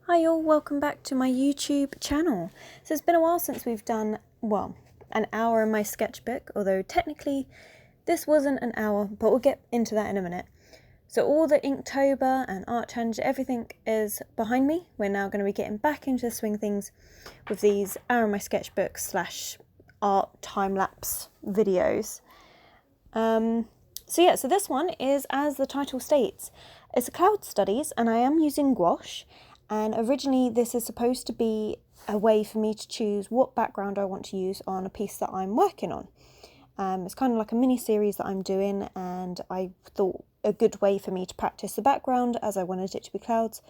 Hi all, welcome back to my YouTube channel. So it's been a while since we've done, well, an hour in my sketchbook, although technically this wasn't an hour, but we'll get into that in a minute. So all the Inktober and art challenge, everything is behind me. We're now going to be getting back into the swing of things with these hour in my sketchbook / art time-lapse videos. So this one is, as the title states, it's a cloud studies, and I am using gouache. And originally this is supposed to be a way for me to choose what background I want to use on a piece that I'm working on. It's kind of like a mini series that I'm doing, and I thought a good way for me to practice the background, as I wanted it to be clouds,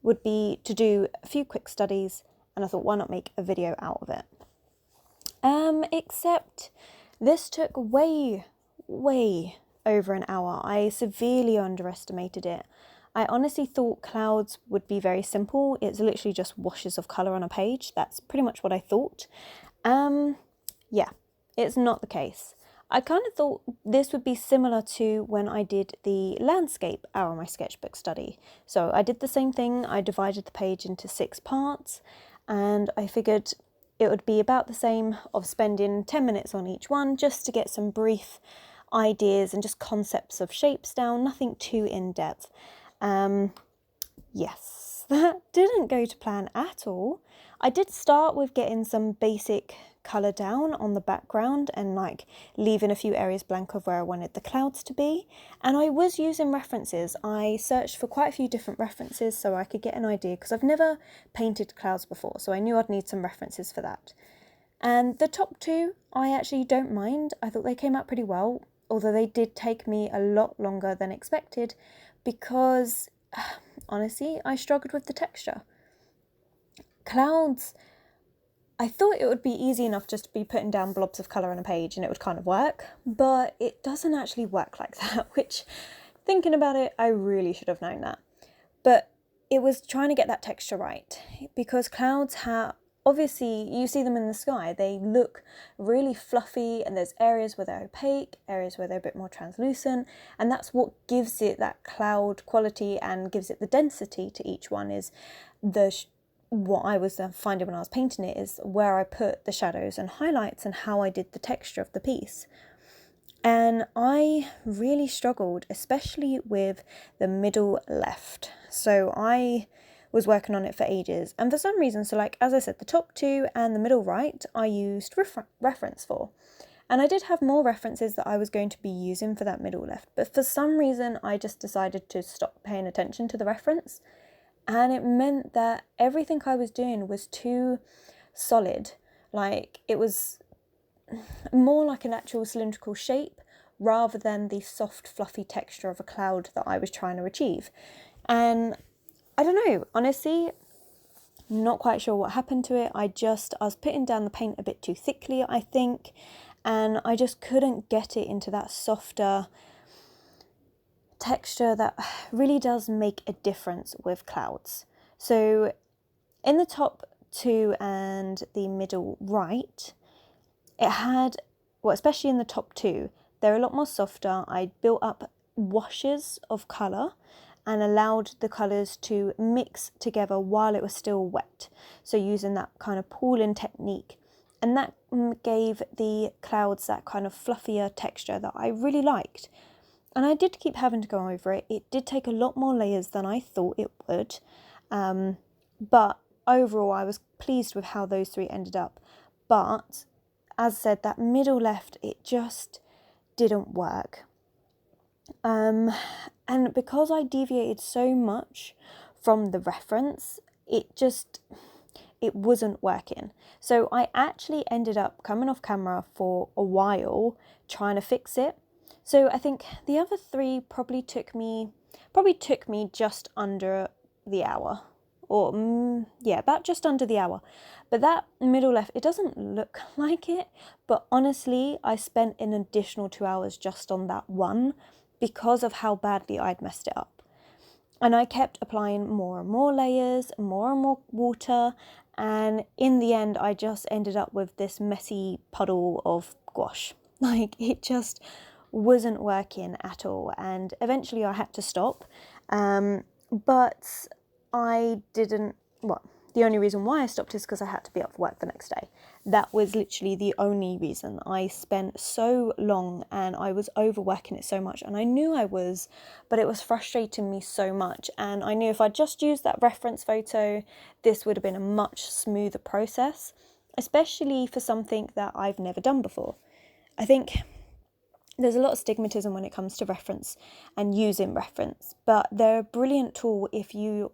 would be to do a few quick studies, and I thought, why not make a video out of it? Except this took way over an hour. I severely underestimated it. I honestly thought clouds would be very simple. It's literally just washes of colour on a page. That's pretty much what I thought. Yeah, it's not the case. I kind of thought this would be similar to when I did the landscape hour in my sketchbook study. So I did the same thing. I divided the page into 6 parts, and I figured it would be about the same, of spending 10 minutes on each one just to get some brief ideas and just concepts of shapes down, nothing too in-depth. Yes, that didn't go to plan at all. I did start with getting some basic colour down on the background and like leaving a few areas blank of where I wanted the clouds to be, and I was using references. I searched for quite a few different references so I could get an idea, because I've never painted clouds before, so I knew I'd need some references for that. And the top 2 I actually don't mind. I thought they came out pretty well, although they did take me a lot longer than expected, because honestly I struggled with the texture. Clouds, I thought it would be easy enough just to be putting down blobs of colour on a page and it would kind of work, but it doesn't actually work like that, which, thinking about it, I really should have known that. But it was trying to get that texture right, because clouds have, obviously you see them in the sky, they look really fluffy, and there's areas where they're opaque, areas where they're a bit more translucent, and that's what gives it that cloud quality and gives it the density to each one. Is what I was finding when I was painting it is where I put the shadows and highlights and how I did the texture of the piece. And I really struggled, especially with the middle left. So I was working on it for ages, and for some reason, so like as I said, the top 2 and the middle right I used reference for, and I did have more references that I was going to be using for that middle left, but for some reason I just decided to stop paying attention to the reference, and it meant that everything I was doing was too solid. Like, it was more like an actual cylindrical shape rather than the soft fluffy texture of a cloud that I was trying to achieve. And I don't know, honestly, not quite sure what happened to it. I was putting down the paint a bit too thickly, I think, and I just couldn't get it into that softer texture that really does make a difference with clouds. So in the top 2 and the middle right, it had, well, especially in the top 2, they're a lot more softer. I built up washes of colour and allowed the colours to mix together while it was still wet, so using that kind of pooling technique, and that gave the clouds that kind of fluffier texture that I really liked. And I did keep having to go over it. It did take a lot more layers than I thought it would, but overall I was pleased with how those 3 ended up. But as said, that middle left, it just didn't work. And because I deviated so much from the reference, it wasn't working. So I actually ended up coming off camera for a while trying to fix it. So I think the other 3 probably took me just under the hour, or yeah, about just under the hour. But that middle left, it doesn't look like it, but honestly I spent an additional 2 hours just on that one, because of how badly I'd messed it up. And I kept applying more and more layers, more and more water, and in the end I just ended up with this messy puddle of gouache. Like, it just wasn't working at all, and eventually I had to stop. But I didn't well, the only reason why I stopped is because I had to be up for work the next day. That was literally the only reason. I spent so long and I was overworking it so much, and I knew I was, but it was frustrating me so much. And I knew if I just used that reference photo, this would have been a much smoother process, especially for something that I've never done before. I think there's a lot of stigmatism when it comes to reference and using reference, but they're a brilliant tool if you're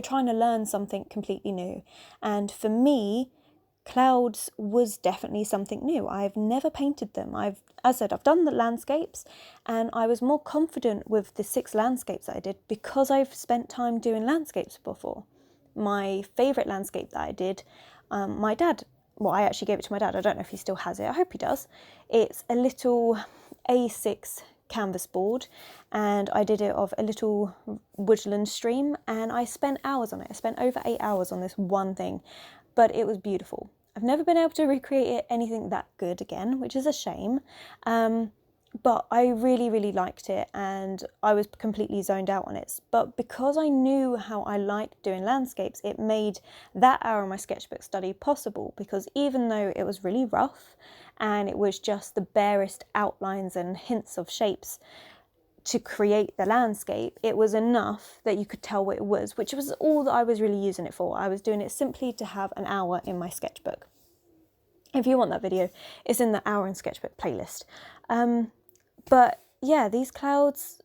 trying to learn something completely new. And for me, clouds was definitely something new. I've never painted them. As I said, I've done the landscapes, and I was more confident with the 6 landscapes that I did because I've spent time doing landscapes before. My favourite landscape that I did, my dad, well, I actually gave it to my dad. I don't know if he still has it. I hope he does. It's a little A6 canvas board, and I did it of a little woodland stream, and I spent hours on it. I spent over 8 hours on this one thing, but it was beautiful. I've never been able to recreate anything that good again, which is a shame. But I really, really liked it, and I was completely zoned out on it. But because I knew how I liked doing landscapes, it made that hour of my sketchbook study possible, because even though it was really rough and it was just the barest outlines and hints of shapes to create the landscape, it was enough that you could tell what it was, which was all that I was really using it for. I was doing it simply to have an hour in my sketchbook. If you want that video, it's in the hour in sketchbook playlist. But yeah, these clouds,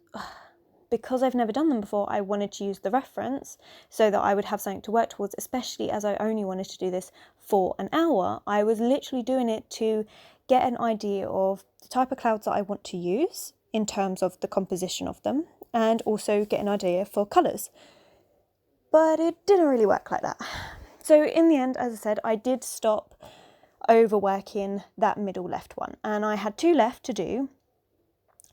because I've never done them before, I wanted to use the reference so that I would have something to work towards, especially as I only wanted to do this for an hour. I was literally doing it to get an idea of the type of clouds that I want to use in terms of the composition of them, and also get an idea for colours. But it didn't really work like that. So in the end, as I said, I did stop overworking that middle left one, and I had 2 left to do.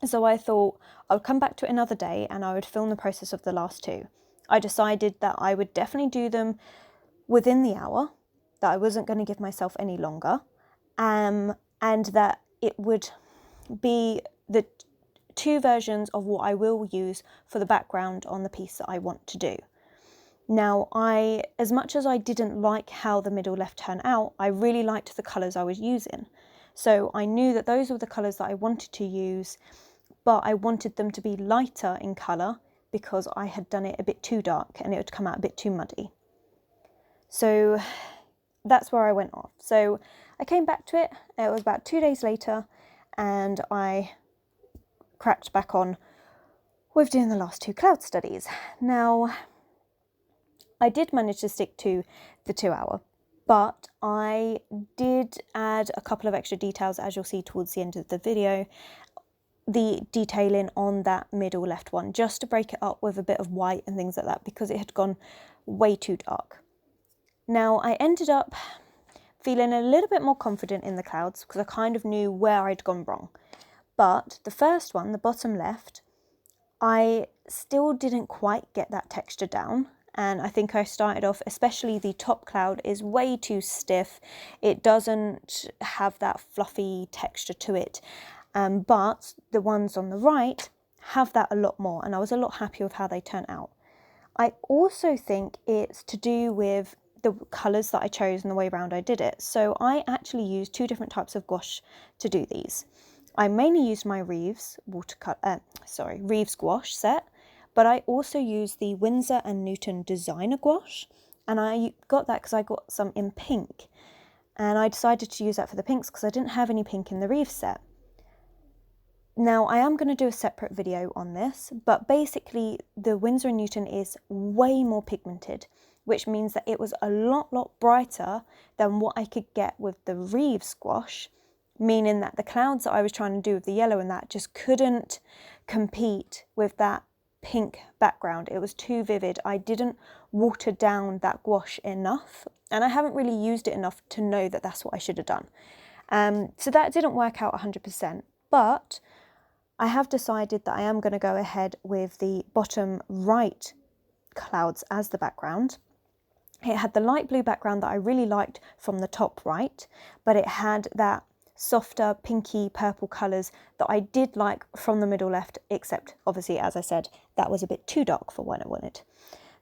So I thought I would come back to it another day and I would film the process of the last 2. I decided that I would definitely do them within the hour, that I wasn't going to give myself any longer, and that it would be the 2 versions of what I will use for the background on the piece that I want to do. Now, as much as I didn't like how the middle left turned out, I really liked the colours I was using. So I knew that those were the colours that I wanted to use, but I wanted them to be lighter in colour because I had done it a bit too dark and it would come out a bit too muddy. So that's where I went off. So I came back to it. It was about 2 days later, and I cracked back on with doing the last 2 cloud studies. Now, I did manage to stick to the 2 hour, but I did add a couple of extra details, as you'll see towards the end of the video, the detailing on that middle left one, just to break it up with a bit of white and things like that, because it had gone way too dark. Now, I ended up feeling a little bit more confident in the clouds because I kind of knew where I'd gone wrong. But the first one, the bottom left, I still didn't quite get that texture down. And I think I started off, especially the top cloud is way too stiff. It doesn't have that fluffy texture to it. But the ones on the right have that a lot more, and I was a lot happier with how they turned out. I also think it's to do with the colours that I chose and the way around I did it. So I actually used 2 different types of gouache to do these. I mainly used my Reeves Gouache set, but I also used the Windsor and Newton designer gouache, and I got that because I got some in pink, and I decided to use that for the pinks because I didn't have any pink in the Reeves set. Now, I am going to do a separate video on this, but basically the Windsor and Newton is way more pigmented, which means that it was a lot brighter than what I could get with the Reeves gouache, meaning that the clouds that I was trying to do with the yellow and that just couldn't compete with that pink background. It was too vivid. I didn't water down that gouache enough, and I haven't really used it enough to know that that's what I should have done. So that didn't work out 100%, but I have decided that I am going to go ahead with the bottom right clouds as the background. It had the light blue background that I really liked from the top right, but it had that softer pinky purple colours that I did like from the middle left, except obviously, as I said, that was a bit too dark for what I wanted.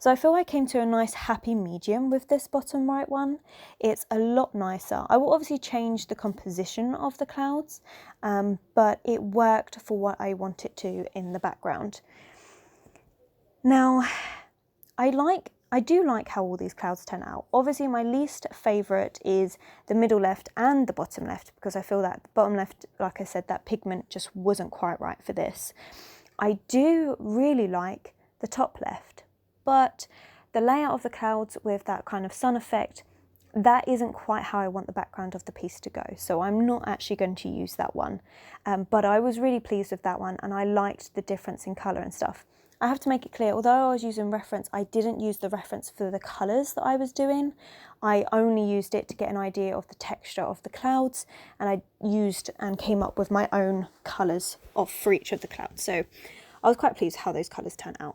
So I feel I came to a nice happy medium with this bottom right one. It's a lot nicer. I will obviously change the composition of the clouds, but it worked for what I want it to in the background. Now, I do like how all these clouds turn out. Obviously, my least favourite is the middle left and the bottom left, because I feel that the bottom left, like I said, that pigment just wasn't quite right for this. I do really like the top left, but the layout of the clouds with that kind of sun effect, that isn't quite how I want the background of the piece to go. So I'm not actually going to use that one. But I was really pleased with that one, and I liked the difference in colour and stuff. I have to make it clear, although I was using reference, I didn't use the reference for the colours that I was doing. I only used it to get an idea of the texture of the clouds, and I used and came up with my own colours for each of the clouds. So I was quite pleased how those colours turned out.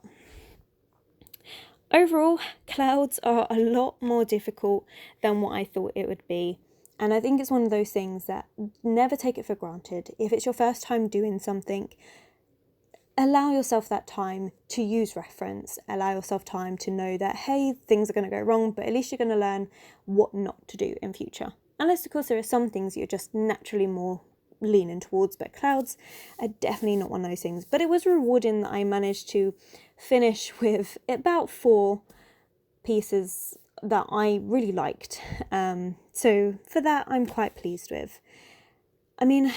Overall, clouds are a lot more difficult than what I thought it would be. And I think it's one of those things that never take it for granted. If it's your first time doing something, allow yourself that time to use reference, allow yourself time to know that, hey, things are going to go wrong, but at least you're going to learn what not to do in future. Unless, of course, there are some things you're just naturally more leaning towards, but clouds are definitely not one of those things. But it was rewarding that I managed to finish with about 4 pieces that I really liked. So for that, I'm quite pleased with. I mean,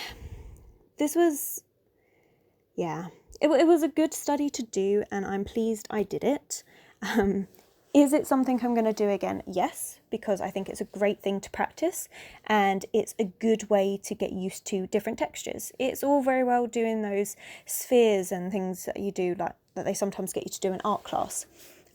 this was, yeah, it was a good study to do, and I'm pleased I did it. Is it something I'm going to do again? Yes, because I think it's a great thing to practice, and it's a good way to get used to different textures. It's all very well doing those spheres and things that you do, like that they sometimes get you to do in art class,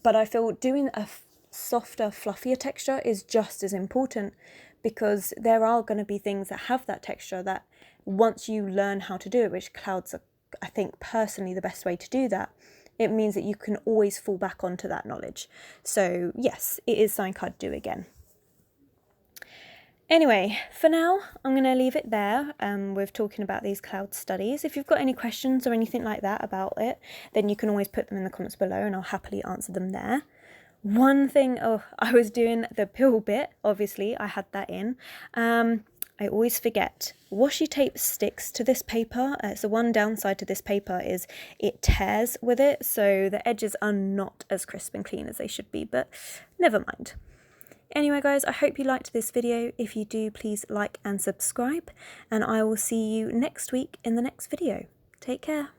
but I feel doing a softer, fluffier texture is just as important, because there are going to be things that have that texture that once you learn how to do it, which clouds are, I think, personally the best way to do that, it means that you can always fall back onto that knowledge. So yes, it is something I'd do again. Anyway, for now, I'm going to leave it there with talking about these cloud studies. If you've got any questions or anything like that about it, then you can always put them in the comments below and I'll happily answer them there. One thing, I was doing the pill bit, obviously, I had that in. I always forget. Washi tape sticks to this paper. So one downside to this paper is it tears with it, so the edges are not as crisp and clean as they should be, but never mind. Anyway guys, I hope you liked this video. If you do, please like and subscribe, and I will see you next week in the next video. Take care.